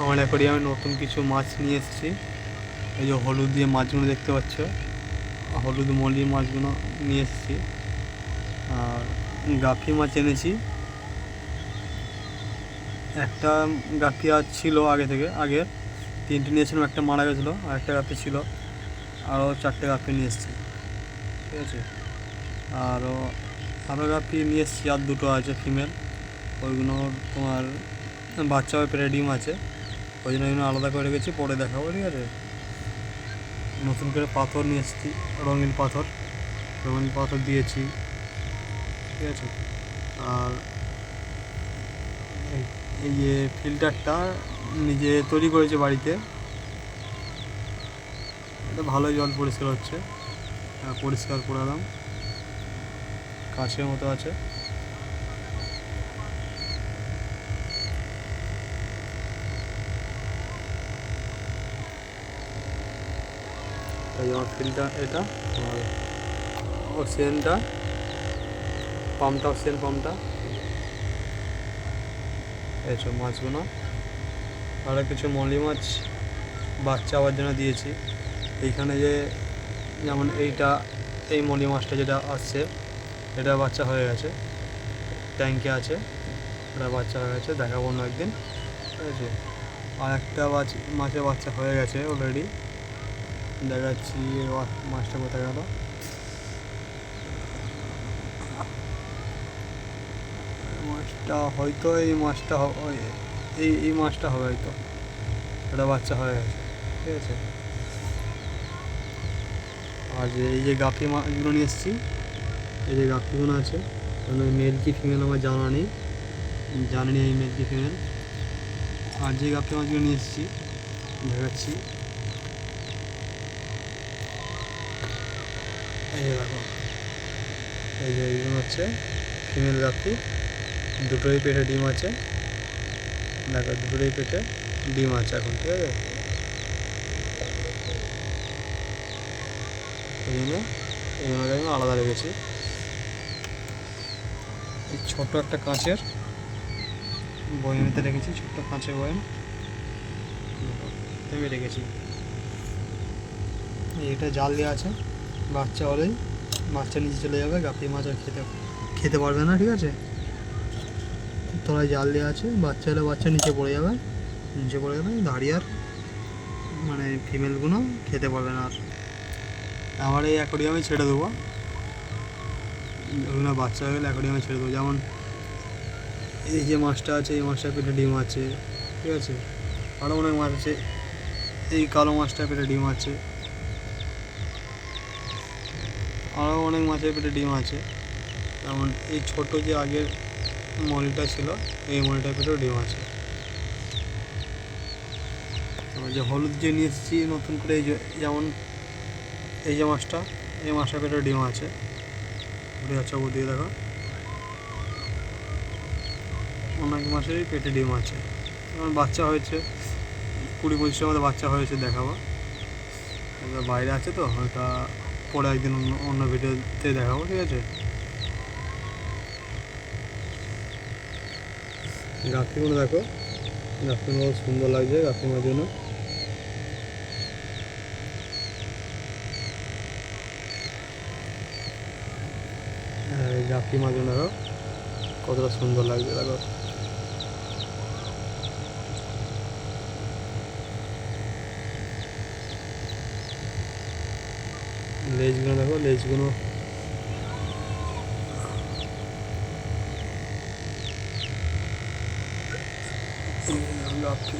আমার অ্যাকোরিয়ামে নতুন কিছু মাছ নিয়ে এসেছি। এই যে হলুদ দিয়ে মাছগুলো দেখতে পাচ্ছ, হলুদ মলি মাছগুলো নিয়ে এসেছি। আর গাফি মাছ এনেছি। একটা গাফি আজ ছিল আগে থেকে, আগের 3টে নিয়েছিলাম, একটা মারা গেছিলো, আর একটা গাফি ছিল। আরও 4টে গাফি নিয়ে এসেছি, ঠিক আছে। আরও গাফি নিয়ে এসেছি, আর 2টো আছে ফিমেল। ওইগুলো তোমার বাচ্চা হয়ে পেটে ডিম আছে, ওই জন্য ওইগুলো আলাদা করে রেখেছি, পরে দেখাবো, ঠিক আছে। নতুন করে পাথর নিয়ে এসেছি, রঙিন পাথর দিয়েছি, ঠিক আছে। আর এই যে ফিল্টারটা নিজে তৈরি করেছে বাড়িতে, এটা ভালো জল পরিষ্কার হচ্ছে, পরিষ্কার করে দিলাম, কাছের মতো আছে। এই আমার ফিল্টার এটা, আর অক্সিজেনটা পাম্পটা, অক্সিজেন পাম্পটা, এইসব মাছগুলো। আরও কিছু মলি মাছ বাচ্চা হওয়ার জন্য দিয়েছি। এইখানে যেমন এই মলি মাছটা যেটা আসছে, এটা বাচ্চা হয়ে গেছে, ট্যাঙ্কে আছে, এটা বাচ্চা হয়ে গেছে, দেখাবো অন্য একদিন, ঠিক আছে। আর একটা মাছের বাচ্চা হয়ে গেছে অলরেডি, দেখাচ্ছি। মাছটা কোথায় গেল? মাছটা হয়তো এই মাছটা এই মাছটা হবে হয়তো, এটা বাচ্চা হয়ে গেছে, ঠিক আছে। আর এই যে গাফি মাছগুলো নিয়ে এসেছি, এই যে গাফিগুলো আছে, মেল কি ফিমেল আমার জানা নেই, এই মেল কি ফিমেল। আর যে গাফি মাছগুলো নিয়ে এসেছি দেখাচ্ছি, এই যে দেখো, এই যে এইগুলো হচ্ছে ফিমেল গাফি, দুটোই পেটে ডিম আছে, দেখো দুটোই পেটে ডিম আছে এখন, ঠিক আছে। এই জন্য এগুলোকে আমি আলাদা রেখেছি। এই ছোটো একটা কাঁচের বয়ামেতে রেখেছি, ছোট্ট কাঁচের বয়াম আমি রেখেছি। এটা জাল দেওয়া আছে, বাচ্চা হলেই মাছটা নিচে চলে যাবে, গাপি মাছ আর খেতে পারবে না, ঠিক আছে। তলায় জাল দেওয়া আছে, বাচ্চা হলে বাচ্চা নিচে পড়ে যাবে, দাঁড়িয়ে আর মানে ফিমেলগুলো খেতে পারবে না। আর আমার এই অ্যাকোরিয়ামে ছেড়ে দেবো, ওগুলো বাচ্চা হয়ে গেলে অ্যাকোরিয়ামে ছেড়ে দেবো। যেমন এই যে মাছটা আছে, এই মাছটার পেটে ডিম আছে, ঠিক আছে। আরও অনেক মাছ আছে, এই কালো মাছটার পেটে ডিম আছে, আরও অনেক মাছের পেটে ডিম আছে। যেমন এই ছোটো যে আগের মলিটা ছিল, এই মলিটার পেটেও ডিম আছে। যে হলুদ যে নিয়ে এসেছি নতুন করে, যেমন এই যে মাছটা, এই মাছটার পেটেও ডিম আছে, চবু দিয়ে দেখো, অনেক মাছেরই পেটে ডিম আছে। যেমন বাচ্চা হয়েছে 20-25টার মধ্যে বাচ্চা হয়েছে, দেখাবো। বাইরে আছে তো, ওটা পরে একদিন অন্য ভিডিওতে দেখাবো, ঠিক আছে। গাফিগুলো দেখো, গাফিগুলো সুন্দর লাগছে, গাফি মাছগুলো। গাফি মাছগুলো দেখো কতটা সুন্দর লাগছে, দেখো। লেজগুলো দেখো, লেজগুলো গাফি।